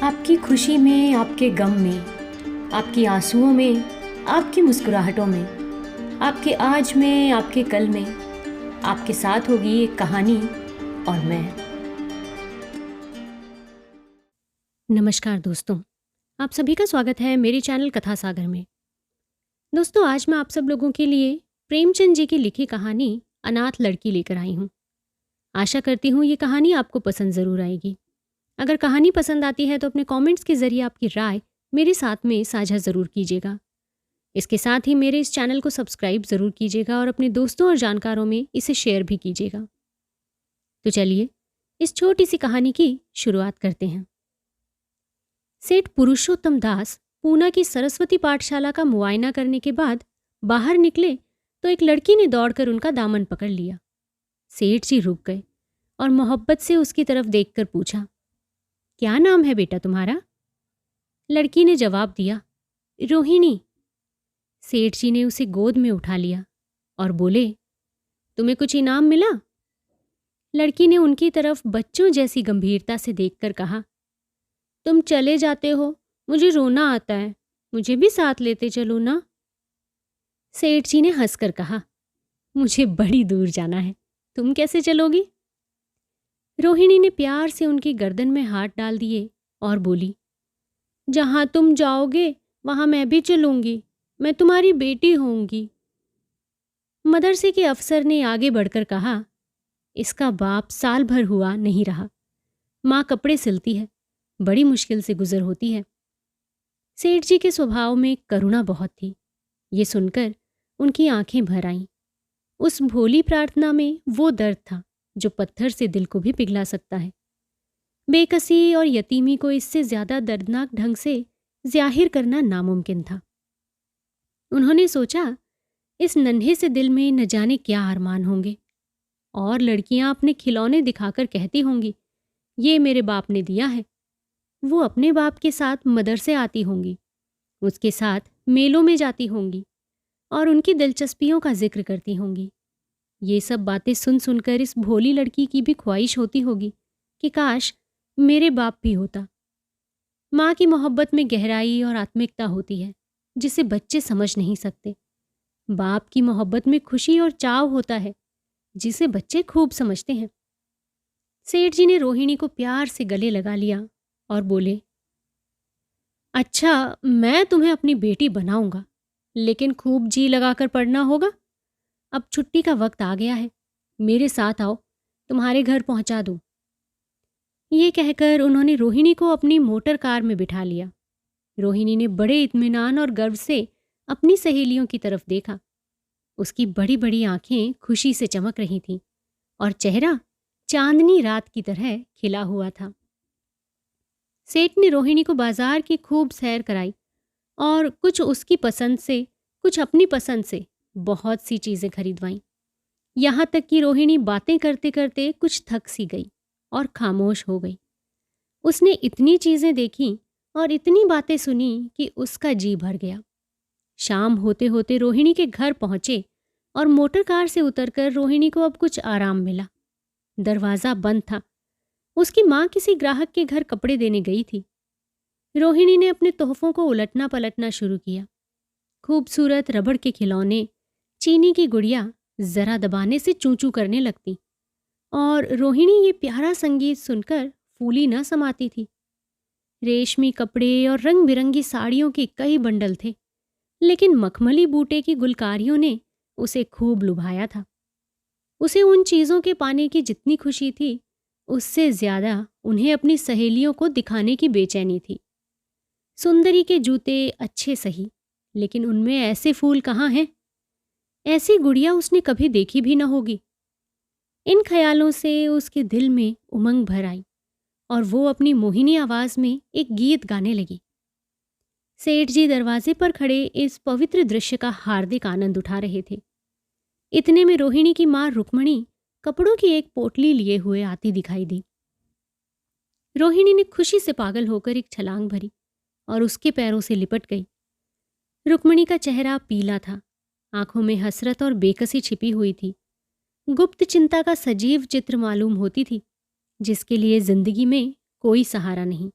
आपकी खुशी में, आपके गम में, आपकी आंसुओं में, आपकी मुस्कुराहटों में, आपके आज में, आपके कल में, आपके साथ होगी एक कहानी और मैं। नमस्कार दोस्तों, आप सभी का स्वागत है मेरे चैनल कथा सागर में। दोस्तों, आज मैं आप सब लोगों के लिए प्रेमचंद जी की लिखी कहानी अनाथ लड़की लेकर आई हूँ। आशा करती हूँ ये कहानी आपको पसंद ज़रूर आएगी। अगर कहानी पसंद आती है तो अपने कमेंट्स के ज़रिए आपकी राय मेरे साथ में साझा ज़रूर कीजिएगा। इसके साथ ही मेरे इस चैनल को सब्सक्राइब ज़रूर कीजिएगा और अपने दोस्तों और जानकारों में इसे शेयर भी कीजिएगा। तो चलिए इस छोटी सी कहानी की शुरुआत करते हैं। सेठ पुरुषोत्तम दास पूना की सरस्वती पाठशाला का मुआयना करने के बाद बाहर निकले तो एक लड़की ने दौड़कर उनका दामन पकड़ लिया। सेठ जी रुक गए और मोहब्बत से उसकी तरफ देखकर पूछा, क्या नाम है बेटा तुम्हारा? लड़की ने जवाब दिया, रोहिणी। सेठ जी ने उसे गोद में उठा लिया और बोले, तुम्हें कुछ इनाम मिला? लड़की ने उनकी तरफ बच्चों जैसी गंभीरता से देखकर कहा, तुम चले जाते हो, मुझे रोना आता है, मुझे भी साथ लेते चलो ना। सेठ जी ने हंसकर कहा, मुझे बड़ी दूर जाना है, तुम कैसे चलोगी? रोहिणी ने प्यार से उनकी गर्दन में हाथ डाल दिए और बोली, जहां तुम जाओगे वहां मैं भी चलूंगी, मैं तुम्हारी बेटी होंगी। मदरसे के अफसर ने आगे बढ़कर कहा, इसका बाप साल भर हुआ नहीं रहा, माँ कपड़े सिलती है, बड़ी मुश्किल से गुजर होती है। सेठ जी के स्वभाव में करुणा बहुत थी। ये सुनकर उनकी आंखें भर आईं। उस भोली प्रार्थना में वो दर्द था जो पत्थर से दिल को भी पिघला सकता है। बेकसी और यतीमी को इससे ज्यादा दर्दनाक ढंग से जाहिर करना नामुमकिन था। उन्होंने सोचा, इस नन्हे से दिल में न जाने क्या अरमान होंगे, और लड़कियां अपने खिलौने दिखाकर कहती होंगी, ये मेरे बाप ने दिया है। वो अपने बाप के साथ मदरसे आती होंगी, उसके साथ मेलों में जाती होंगी और उनकी दिलचस्पियों का जिक्र करती होंगी। ये सब बातें सुन सुनकर इस भोली लड़की की भी ख्वाहिश होती होगी कि काश मेरे बाप भी होता। माँ की मोहब्बत में गहराई और आत्मिकता होती है जिसे बच्चे समझ नहीं सकते। बाप की मोहब्बत में खुशी और चाव होता है जिसे बच्चे खूब समझते हैं। सेठ जी ने रोहिणी को प्यार से गले लगा लिया और बोले, अच्छा, मैं तुम्हें अपनी बेटी बनाऊंगा, लेकिन खूब जी लगाकर पढ़ना होगा। अब छुट्टी का वक्त आ गया है, मेरे साथ आओ, तुम्हारे घर पहुंचा दूं। ये कहकर उन्होंने रोहिणी को अपनी मोटर कार में बिठा लिया। रोहिणी ने बड़े इत्मीनान और गर्व से अपनी सहेलियों की तरफ देखा। उसकी बड़ी बड़ी आंखें खुशी से चमक रही थीं और चेहरा चांदनी रात की तरह खिला हुआ था। सेठ ने रोहिणी को बाजार की खूब सैर कराई और कुछ उसकी पसंद से, कुछ अपनी पसंद से बहुत सी चीजें खरीदवाईं। यहां तक कि रोहिणी बातें करते करते कुछ थक सी गई और खामोश हो गई। उसने इतनी चीजें देखीं और इतनी बातें सुनी कि उसका जी भर गया। शाम होते होते रोहिणी के घर पहुंचे और मोटर कार से उतरकर रोहिणी को अब कुछ आराम मिला। दरवाजा बंद था। उसकी माँ किसी ग्राहक के घर कपड़े देने गई थी। रोहिणी ने अपने तोहफों को उलटना पलटना शुरू किया। खूबसूरत रबड़ के खिलौने, चीनी की गुड़िया जरा दबाने से चूं चूं करने लगती और रोहिणी ये प्यारा संगीत सुनकर फूली न समाती थी। रेशमी कपड़े और रंग बिरंगी साड़ियों के कई बंडल थे, लेकिन मखमली बूटे की गुलकारियों ने उसे खूब लुभाया था। उसे उन चीज़ों के पाने की जितनी खुशी थी, उससे ज्यादा उन्हें अपनी सहेलियों को दिखाने की बेचैनी थी। सुंदरी के जूते अच्छे सही, लेकिन उनमें ऐसे फूल कहाँ हैं? ऐसी गुड़िया उसने कभी देखी भी न होगी। इन ख्यालों से उसके दिल में उमंग भर आई और वो अपनी मोहिनी आवाज में एक गीत गाने लगी। सेठ जी दरवाजे पर खड़े इस पवित्र दृश्य का हार्दिक आनंद उठा रहे थे। इतने में रोहिणी की मां रुक्मणी कपड़ों की एक पोटली लिए हुए आती दिखाई दी। रोहिणी ने खुशी से पागल होकर एक छलांग भरी और उसके पैरों से लिपट गई। रुक्मणी का चेहरा पीला था, आंखों में हसरत और बेकसी छिपी हुई थी। गुप्त चिंता का सजीव चित्र मालूम होती थी, जिसके लिए जिंदगी में कोई सहारा नहीं।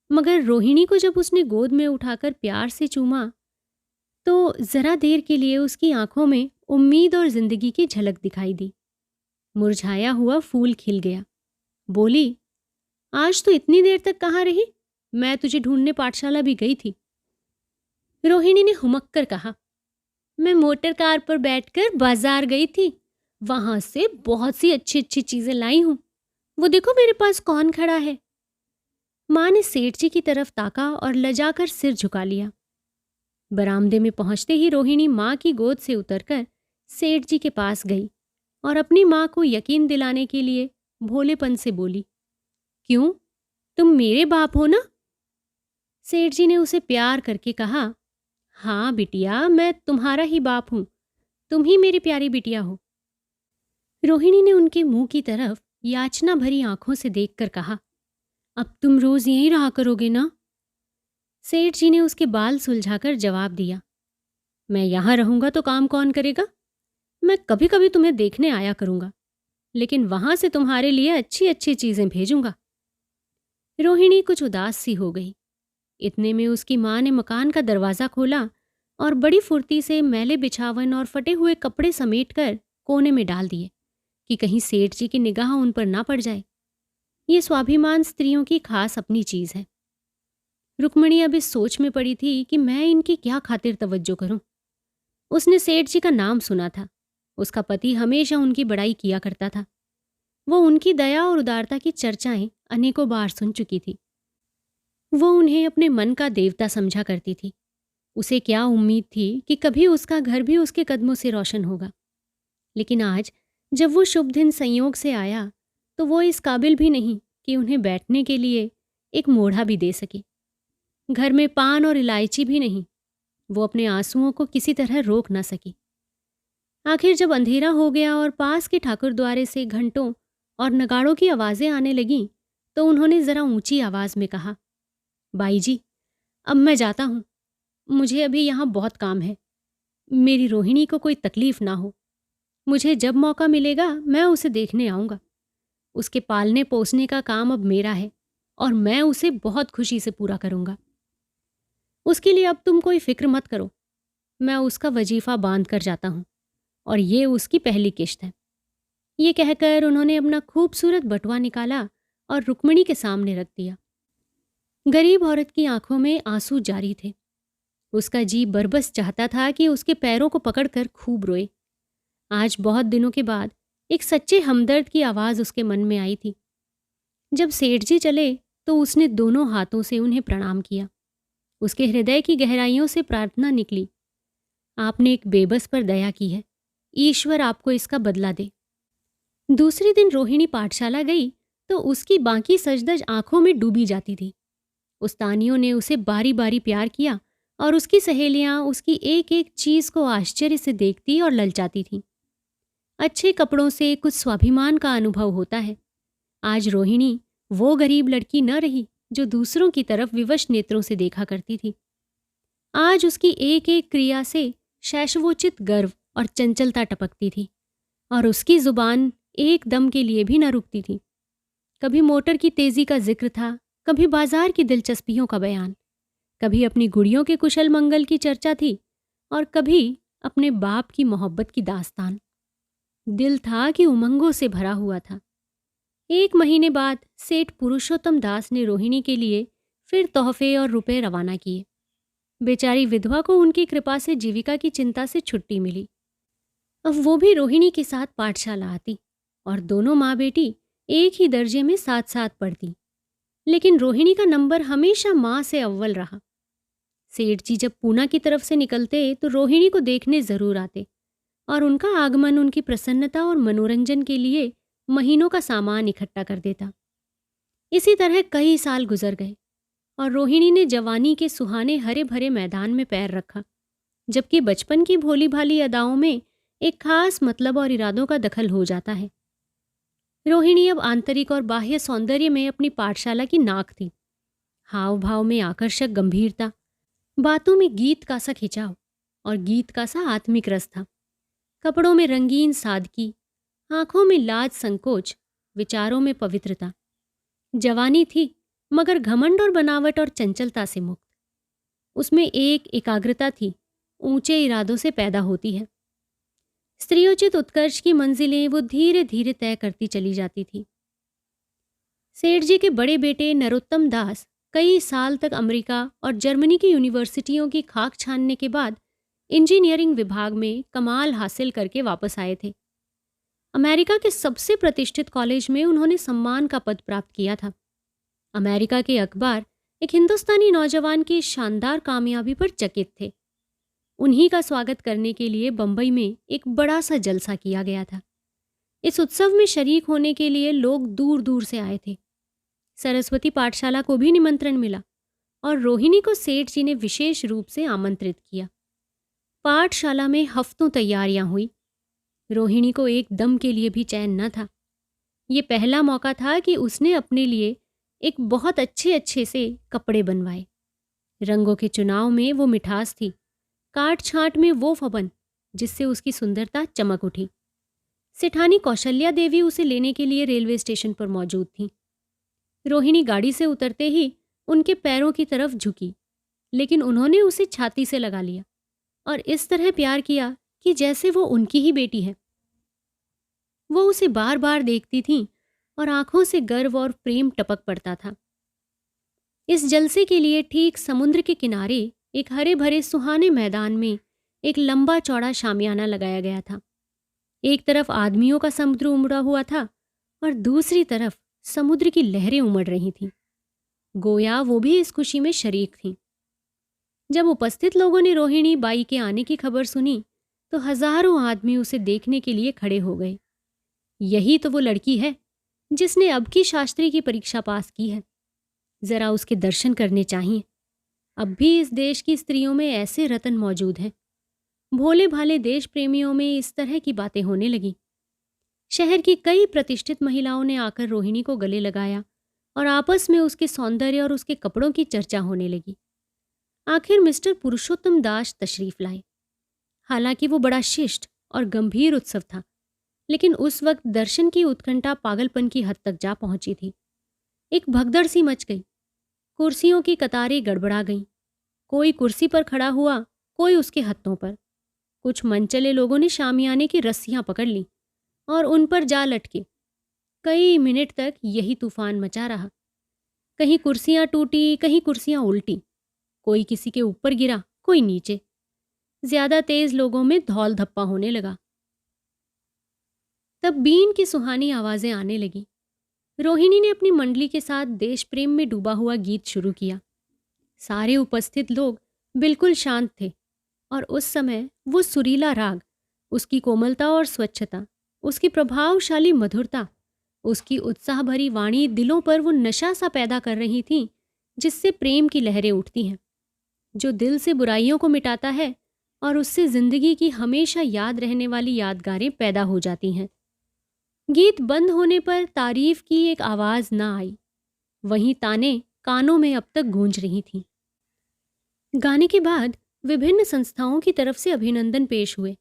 मगर रोहिणी को जब उसने गोद में उठाकर प्यार से चूमा तो जरा देर के लिए उसकी आंखों में उम्मीद और जिंदगी की झलक दिखाई दी। मुरझाया हुआ फूल खिल गया। बोली, आज तो इतनी देर तक कहाँ रही? मैं तुझे ढूंढने पाठशाला भी गई थी। रोहिणी ने हुमक कर कहा, मैं मोटर कार पर बैठकर बाजार गई थी। वहां से बहुत सी अच्छी अच्छी चीजें लाई हूं। वो देखो मेरे पास कौन खड़ा है। माँ ने सेठ जी की तरफ ताका और लजाकर सिर झुका लिया। बरामदे में पहुंचते ही रोहिणी माँ की गोद से उतरकर सेठ जी के पास गई और अपनी माँ को यकीन दिलाने के लिए भोलेपन से बोली, क्यों, तुम मेरे बाप हो ना? सेठ जी ने उसे प्यार करके कहा, हाँ बिटिया, मैं तुम्हारा ही बाप हूं। तुम ही मेरी प्यारी बिटिया हो। रोहिणी ने उनके मुंह की तरफ याचना भरी आंखों से देखकर कहा, अब तुम रोज यहीं रहा करोगे ना? सेठ जी ने उसके बाल सुलझाकर जवाब दिया, मैं यहां रहूंगा तो काम कौन करेगा? मैं कभी कभी तुम्हें देखने आया करूंगा, लेकिन वहां से तुम्हारे लिए अच्छी अच्छी चीजें भेजूंगा। रोहिणी कुछ उदास सी हो गई। इतने में उसकी माँ ने मकान का दरवाज़ा खोला और बड़ी फुर्ती से मैले बिछावन और फटे हुए कपड़े समेटकर कोने में डाल दिए कि कहीं सेठ जी की निगाह उन पर ना पड़ जाए। ये स्वाभिमान स्त्रियों की खास अपनी चीज़ है। रुक्मणी अब इस सोच में पड़ी थी कि मैं इनकी क्या खातिर तवज्जो करूं। उसने सेठ जी का नाम सुना था। उसका पति हमेशा उनकी बड़ाई किया करता था। वो उनकी दया और उदारता की चर्चाएं अनेकों बार सुन चुकी थी। वो उन्हें अपने मन का देवता समझा करती थी। उसे क्या उम्मीद थी कि कभी उसका घर भी उसके कदमों से रोशन होगा। लेकिन आज जब वो शुभ दिन संयोग से आया तो वो इस काबिल भी नहीं कि उन्हें बैठने के लिए एक मोढ़ा भी दे सके। घर में पान और इलायची भी नहीं। वो अपने आंसुओं को किसी तरह रोक ना सकी। आखिर जब अंधेरा हो गया और पास के ठाकुर द्वारे से घंटों और नगाड़ों की आवाज़ें आने लगीं तो उन्होंने ज़रा ऊंची आवाज़ में कहा, बाई जी, अब मैं जाता हूँ। मुझे अभी यहाँ बहुत काम है। मेरी रोहिणी को कोई तकलीफ ना हो। मुझे जब मौका मिलेगा मैं उसे देखने आऊँगा। उसके पालने पोसने का काम अब मेरा है और मैं उसे बहुत खुशी से पूरा करूँगा। उसके लिए अब तुम कोई फिक्र मत करो। मैं उसका वजीफ़ा बांध कर जाता हूँ और ये उसकी पहली किश्त है। ये कहकर उन्होंने अपना खूबसूरत बटुआ निकाला और रुक्मिणी के सामने रख दिया। गरीब औरत की आंखों में आंसू जारी थे। उसका जी बरबस चाहता था कि उसके पैरों को पकड़कर खूब रोए। आज बहुत दिनों के बाद एक सच्चे हमदर्द की आवाज़ उसके मन में आई थी। जब सेठ जी चले तो उसने दोनों हाथों से उन्हें प्रणाम किया। उसके हृदय की गहराइयों से प्रार्थना निकली, आपने एक बेबस पर दया की है। ईश्वर आपको इसका बदला दे। दूसरे दिन रोहिणी पाठशाला गई तो उसकी बाकी सजधज आंखों में डूबी जाती थी। उस्तानियों ने उसे बारी बारी प्यार किया और उसकी सहेलियां उसकी एक एक चीज को आश्चर्य से देखती और ललचाती थीं। अच्छे कपड़ों से कुछ स्वाभिमान का अनुभव होता है। आज रोहिणी वो गरीब लड़की न रही जो दूसरों की तरफ विवश नेत्रों से देखा करती थी। आज उसकी एक एक क्रिया से शैशवोचित गर्व और चंचलता टपकती थी और उसकी जुबान एक दम के लिए भी न रुकती थी। कभी मोटर की तेजी का जिक्र था, कभी बाजार की दिलचस्पियों का बयान, कभी अपनी गुड़ियों के कुशल मंगल की चर्चा थी और कभी अपने बाप की मोहब्बत की दास्तान। दिल था कि उमंगों से भरा हुआ था। 1 महीने बाद सेठ पुरुषोत्तम दास ने रोहिणी के लिए फिर तोहफे और रुपए रवाना किए। बेचारी विधवा को उनकी कृपा से जीविका की चिंता से छुट्टी मिली। अब वो भी रोहिणी के साथ पाठशाला आती और दोनों माँ बेटी एक ही दर्जे में साथ साथ पढ़ती। लेकिन रोहिणी का नंबर हमेशा माँ से अव्वल रहा। सेठ जी जब पूना की तरफ से निकलते तो रोहिणी को देखने जरूर आते और उनका आगमन उनकी प्रसन्नता और मनोरंजन के लिए महीनों का सामान इकट्ठा कर देता। इसी तरह कई साल गुजर गए और रोहिणी ने जवानी के सुहाने हरे भरे मैदान में पैर रखा, जबकि बचपन की भोली भाली अदाओं में एक खास मतलब और इरादों का दखल हो जाता है। रोहिणी अब आंतरिक और बाह्य सौंदर्य में अपनी पाठशाला की नाक थी। हाव भाव में आकर्षक गंभीरता, बातों में गीत का सा खिंचाव और गीत का सा आत्मिक रस था। कपड़ों में रंगीन सादगी, आंखों में लाज संकोच, विचारों में पवित्रता। जवानी थी मगर घमंड और बनावट और चंचलता से मुक्त। उसमें एक एकाग्रता थी, ऊंचे इरादों से पैदा होती है। स्त्रियोचित उत्कर्ष की मंजिलें वो धीरे धीरे तय करती चली जाती थी। सेठ जी के बड़े बेटे नरोत्तम दास कई साल तक अमेरिका और जर्मनी की यूनिवर्सिटियों की खाक छानने के बाद इंजीनियरिंग विभाग में कमाल हासिल करके वापस आए थे। अमेरिका के सबसे प्रतिष्ठित कॉलेज में उन्होंने सम्मान का पद प्राप्त किया था। अमेरिका के अखबार एक हिंदुस्तानी नौजवान की शानदार कामयाबी पर चकित थे। उन्हीं का स्वागत करने के लिए बंबई में एक बड़ा सा जलसा किया गया था। इस उत्सव में शरीक होने के लिए लोग दूर दूर से आए थे। सरस्वती पाठशाला को भी निमंत्रण मिला और रोहिणी को सेठ जी ने विशेष रूप से आमंत्रित किया। पाठशाला में हफ्तों तैयारियां हुई। रोहिणी को एक दम के लिए भी चैन न था। ये पहला मौका था कि उसने अपने लिए एक बहुत अच्छे से कपड़े बनवाए। रंगों के चुनाव में वो मिठास थी, काट छांट में वो फबन जिससे उसकी सुंदरता चमक उठी। सेठानी कौशल्या देवी उसे लेने के लिए रेलवे स्टेशन पर मौजूद थी। रोहिणी गाड़ी से उतरते ही उनके पैरों की तरफ झुकी, लेकिन उन्होंने उसे छाती से लगा लिया और इस तरह प्यार किया कि जैसे वो उनकी ही बेटी है। वो उसे बार बार देखती थीं और आंखों से गर्व और प्रेम टपक पड़ता था। इस जलसे के लिए ठीक समुद्र के किनारे एक हरे भरे सुहाने मैदान में एक लंबा चौड़ा शामियाना लगाया गया था। एक तरफ आदमियों का समुद्र उमड़ा हुआ था और दूसरी तरफ समुद्र की लहरें उमड़ रही थीं। गोया वो भी इस खुशी में शरीक थीं। जब उपस्थित लोगों ने रोहिणी बाई के आने की खबर सुनी तो हजारों आदमी उसे देखने के लिए खड़े हो गए। यही तो वो लड़की है जिसने अब की शास्त्री की परीक्षा पास की है। जरा उसके दर्शन करने चाहिए। अब भी इस देश की स्त्रियों में ऐसे रतन मौजूद हैं। भोले भाले देश प्रेमियों में इस तरह की बातें होने लगी। शहर की कई प्रतिष्ठित महिलाओं ने आकर रोहिणी को गले लगाया और आपस में उसके सौंदर्य और उसके कपड़ों की चर्चा होने लगी। आखिर मिस्टर पुरुषोत्तम दास तशरीफ लाए। हालांकि वो बड़ा शिष्ट और गंभीर उत्सव था, लेकिन उस वक्त दर्शन की उत्कंठा पागलपन की हद तक जा पहुंची थी। एक भगदड़ सी मच गई। कुर्सियों की कतारें गड़बड़ा गईं। कोई कुर्सी पर खड़ा हुआ, कोई उसके हत्थों पर। कुछ मनचले लोगों ने शामियाने की रस्सियां पकड़ लीं और उन पर जा लटके। कई मिनट तक यही तूफान मचा रहा। कहीं कुर्सियां टूटी, कहीं कुर्सियां उल्टी। कोई किसी के ऊपर गिरा, कोई नीचे। ज्यादा तेज लोगों में धौल धप्पा होने लगा। तब बीन की सुहानी आवाजें आने लगी। रोहिणी ने अपनी मंडली के साथ देश प्रेम में डूबा हुआ गीत शुरू किया। सारे उपस्थित लोग बिल्कुल शांत थे और उस समय वो सुरीला राग, उसकी कोमलता और स्वच्छता, उसकी प्रभावशाली मधुरता, उसकी उत्साह भरी वाणी दिलों पर वो नशा सा पैदा कर रही थी जिससे प्रेम की लहरें उठती हैं, जो दिल से बुराइयों को मिटाता है और उससे जिंदगी की हमेशा याद रहने वाली यादगारें पैदा हो जाती हैं। गीत बंद होने पर तारीफ की एक आवाज ना आई। वहीं ताने कानों में अब तक गूंज रही थीं। गाने के बाद विभिन्न संस्थाओं की तरफ से अभिनंदन पेश हुए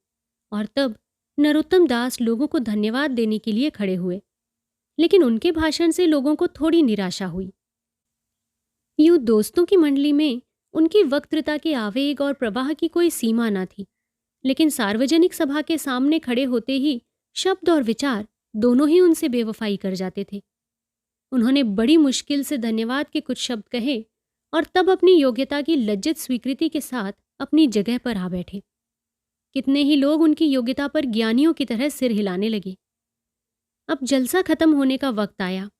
और तब नरोत्तम दास लोगों को धन्यवाद देने के लिए खड़े हुए, लेकिन उनके भाषण से लोगों को थोड़ी निराशा हुई। यूं दोस्तों की मंडली में उनकी वक्तृता के आवेग और प्रवाह की कोई सीमा न थी, लेकिन सार्वजनिक सभा के सामने खड़े होते ही शब्द और विचार दोनों ही उनसे बेवफाई कर जाते थे। उन्होंने बड़ी मुश्किल से धन्यवाद के कुछ शब्द कहे और तब अपनी योग्यता की लज्जित स्वीकृति के साथ अपनी जगह पर आ बैठे। कितने ही लोग उनकी योग्यता पर ज्ञानियों की तरह सिर हिलाने लगे। अब जलसा खत्म होने का वक्त आया।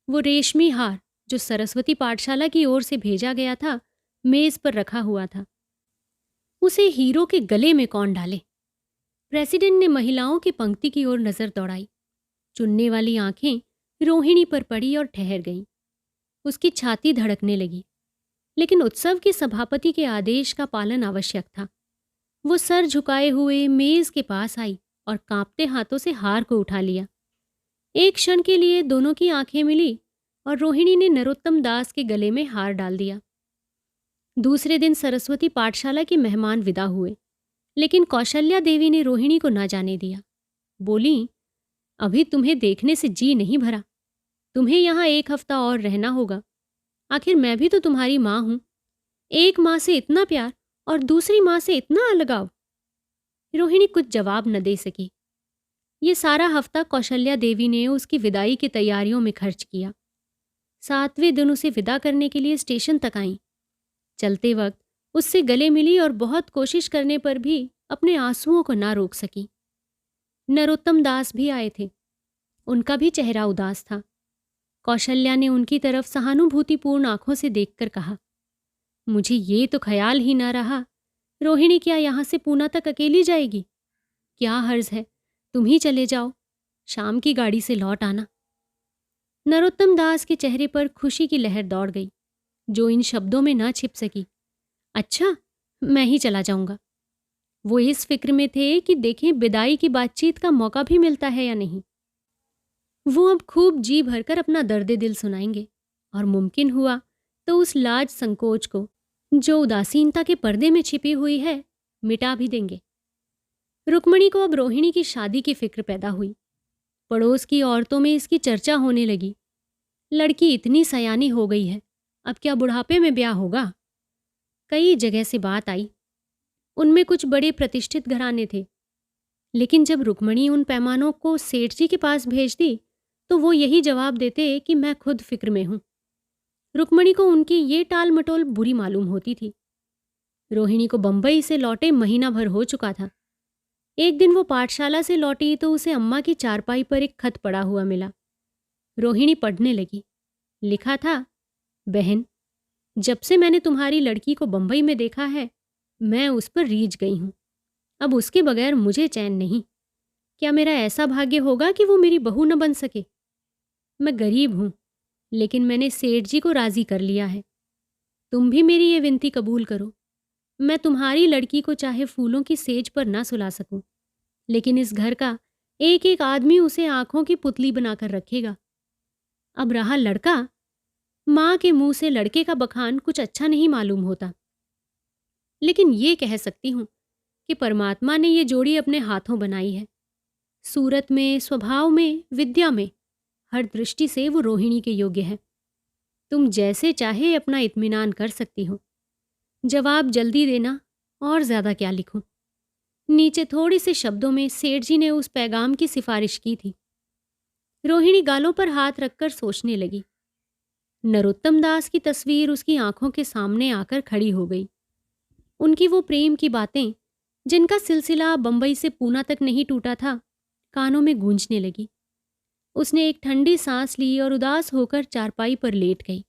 वो रेशमी हार जो सरस्वती पाठशाला की ओर से भेजा गया था, मेज पर रखा हुआ था। उसे हीरो के गले में कौन डाले? प्रेसिडेंट ने महिलाओं की पंक्ति की ओर नजर दौड़ाई। चुनने वाली आंखें रोहिणी पर पड़ी और ठहर गईं। उसकी छाती धड़कने लगी, लेकिन उत्सव के सभापति के आदेश का पालन आवश्यक था। वो सर झुकाए हुए मेज के पास आई और कांपते हाथों से हार को उठा लिया। एक क्षण के लिए दोनों की आंखें मिली और रोहिणी ने नरोत्तम दास के गले में हार डाल दिया। दूसरे दिन सरस्वती पाठशाला के मेहमान विदा हुए, लेकिन कौशल्या देवी ने रोहिणी को ना जाने दिया। बोली, अभी तुम्हें देखने से जी नहीं भरा। तुम्हें यहाँ एक हफ्ता और रहना होगा। आखिर मैं भी तो तुम्हारी माँ हूं। एक माँ से इतना प्यार और दूसरी माँ से इतना अलगाव। रोहिणी कुछ जवाब न दे सकी। ये सारा हफ्ता कौशल्या देवी ने उसकी विदाई की तैयारियों में खर्च किया। 7वें दिन उसे विदा करने के लिए स्टेशन तक आई। चलते वक्त उससे गले मिली और बहुत कोशिश करने पर भी अपने आंसुओं को ना रोक सकी। नरोत्तम दास भी आए थे। उनका भी चेहरा उदास था। कौशल्या ने उनकी तरफ सहानुभूतिपूर्ण आंखों से देखकर कहा, मुझे ये तो ख्याल ही ना रहा, रोहिणी क्या यहां से पूना तक अकेली जाएगी? क्या हर्ज है, तुम ही चले जाओ, शाम की गाड़ी से लौट आना। नरोत्तम दास के चेहरे पर खुशी की लहर दौड़ गई, जो इन शब्दों में ना छिप सकी। अच्छा, मैं ही चला जाऊंगा। वो इस फिक्र में थे कि देखें विदाई की बातचीत का मौका भी मिलता है या नहीं। वो अब खूब जी भरकर अपना दर्द दिल सुनाएंगे और मुमकिन हुआ तो उस लाज संकोच को, जो उदासीनता के पर्दे में छिपी हुई है, मिटा भी देंगे। रुक्मणी को अब रोहिणी की शादी की फिक्र पैदा हुई। पड़ोस की औरतों में इसकी चर्चा होने लगी। लड़की इतनी सयानी हो गई है, अब क्या बुढ़ापे में ब्याह होगा? कई जगह से बात आई। उनमें कुछ बड़े प्रतिष्ठित घराने थे, लेकिन जब रुक्मणी उन पैमानों को सेठ जी के पास भेजती तो वो यही जवाब देते कि मैं खुद फिक्र में हूं। रुक्मणी को उनकी ये टाल मटोल बुरी मालूम होती थी। रोहिणी को बंबई से लौटे महीना भर हो चुका था। एक दिन वो पाठशाला से लौटी तो उसे अम्मा की चारपाई पर एक खत पड़ा हुआ मिला। रोहिणी पढ़ने लगी। लिखा था, बहन, जब से मैंने तुम्हारी लड़की को बंबई में देखा है, मैं उस पर रीझ गई हूं। अब उसके बगैर मुझे चैन नहीं। क्या मेरा ऐसा भाग्य होगा कि वो मेरी बहू न बन सके? मैं गरीब हूं, लेकिन मैंने सेठ जी को राजी कर लिया है। तुम भी मेरी ये विनती कबूल करो। मैं तुम्हारी लड़की को चाहे फूलों की सेज पर ना सुला सकूं, लेकिन इस घर का एक एक आदमी उसे आंखों की पुतली बनाकर रखेगा। अब रहा लड़का, माँ के मुंह से लड़के का बखान कुछ अच्छा नहीं मालूम होता, लेकिन ये कह सकती हूं कि परमात्मा ने ये जोड़ी अपने हाथों बनाई है। सूरत में, स्वभाव में, विद्या में, हर दृष्टि से वो रोहिणी के योग्य है। तुम जैसे चाहे अपना इत्मीनान कर सकती हो। जवाब जल्दी देना, और ज्यादा क्या लिखूं। नीचे थोड़े से शब्दों में सेठ जी ने उस पैगाम की सिफारिश की थी। रोहिणी गालों पर हाथ रखकर सोचने लगी। नरोत्तम दास की तस्वीर उसकी आंखों के सामने आकर खड़ी हो गई। उनकी वो प्रेम की बातें, जिनका सिलसिला बंबई से पूना तक नहीं टूटा था, कानों में गूंजने लगी। उसने एक ठंडी सांस ली और उदास होकर चारपाई पर लेट गई।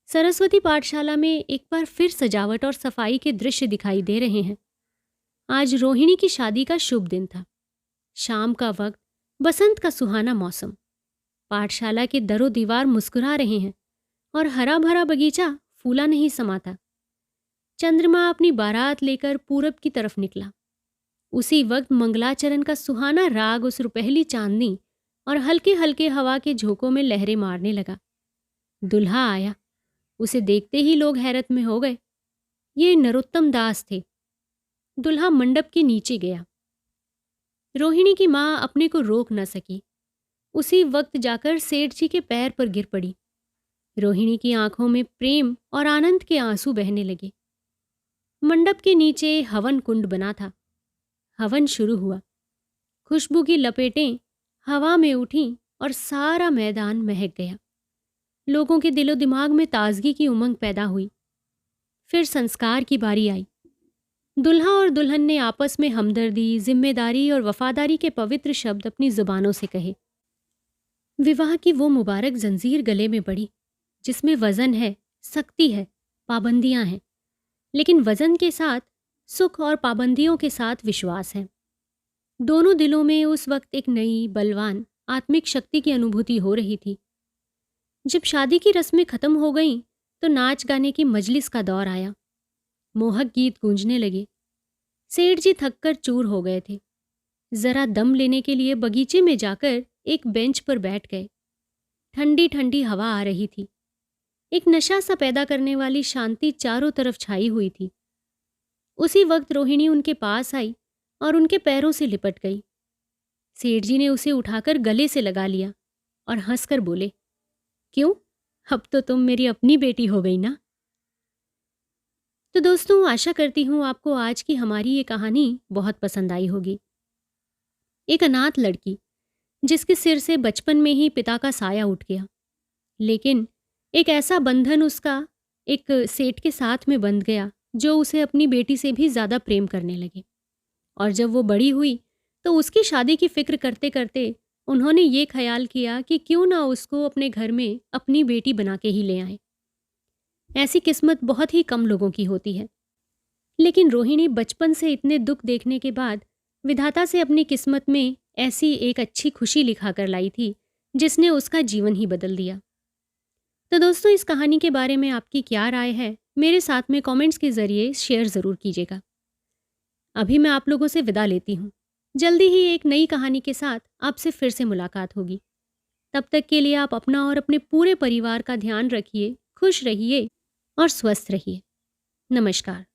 सरस्वती पाठशाला में एक बार फिर सजावट और सफाई के दृश्य दिखाई दे रहे हैं। आज रोहिणी की शादी का शुभ दिन था। शाम का वक्त, बसंत का सुहाना मौसम। पाठशाला के दरो दीवार मुस्कुरा रहे हैं और हरा भरा बगीचा फूला नहीं समाता। चंद्रमा अपनी बारात लेकर पूरब की तरफ निकला। उसी वक्त मंगलाचरण का सुहाना राग उस रुपहली चांदनी और हल्के हल्के हवा के झोंकों में लहरें मारने लगा। दुल्हा आया। उसे देखते ही लोग हैरत में हो गए। ये नरोत्तम दास थे। दुल्हा मंडप के नीचे गया। रोहिणी की मां अपने को रोक न सकी। उसी वक्त जाकर सेठ जी के पैर पर गिर पड़ी। रोहिणी की आंखों में प्रेम और आनंद के आंसू बहने लगे। मंडप के नीचे हवन कुंड बना था। हवन शुरू हुआ। खुशबू की लपेटें हवा में उठीं और सारा मैदान महक गया। लोगों के दिलो दिमाग में ताजगी की उमंग पैदा हुई। फिर संस्कार की बारी आई। दुल्हा और दुल्हन ने आपस में हमदर्दी, जिम्मेदारी और वफादारी के पवित्र शब्द अपनी जुबानों से कहे। विवाह की वो मुबारक जंजीर गले में पड़ी, जिसमें वजन है, सख्ती है, पाबंदियां हैं, लेकिन वजन के साथ सुख और पाबंदियों के साथ विश्वास है। दोनों दिलों में उस वक्त एक नई, बलवान, आत्मिक शक्ति की अनुभूति हो रही थी। जब शादी की रस्में खत्म हो गईं, तो नाच गाने की मजलिस का दौर आया। मोहक गीत गूंजने लगे। सेठ जी थककर चूर हो गए थे। जरा दम लेने के लिए बगीचे में जाकर एक बेंच पर बैठ गए। ठंडी ठंडी हवा आ रही थी। एक नशा सा पैदा करने वाली शांति चारों तरफ छाई हुई थी। उसी वक्त रोहिणी उनके पास आई और उनके पैरों से लिपट गई। सेठ जी ने उसे उठाकर गले से लगा लिया और हंसकर बोले, क्यों, अब तो तुम मेरी अपनी बेटी हो गई ना। तो दोस्तों, आशा करती हूँ आपको आज की हमारी ये कहानी बहुत पसंद आई होगी। एक अनाथ लड़की जिसके सिर से बचपन में ही पिता का साया उठ गया, लेकिन एक ऐसा बंधन उसका एक सेठ के साथ में बंध गया जो उसे अपनी बेटी से भी ज़्यादा प्रेम करने लगे। और जब वो बड़ी हुई तो उसकी शादी की फिक्र करते करते उन्होंने ये ख्याल किया कि क्यों ना उसको अपने घर में अपनी बेटी बना के ही ले आए। ऐसी किस्मत बहुत ही कम लोगों की होती है, लेकिन रोहिणी बचपन से इतने दुख देखने के बाद विधाता से अपनी किस्मत में ऐसी एक अच्छी खुशी लिखा कर लाई थी जिसने उसका जीवन ही बदल दिया। तो दोस्तों, इस कहानी के बारे में आपकी क्या राय है, मेरे साथ में कमेंट्स के ज़रिए शेयर ज़रूर कीजिएगा। अभी मैं आप लोगों से विदा लेती हूँ। जल्दी ही एक नई कहानी के साथ आपसे फिर से मुलाकात होगी। तब तक के लिए आप अपना और अपने पूरे परिवार का ध्यान रखिए, खुश रहिए और स्वस्थ रहिए। नमस्कार।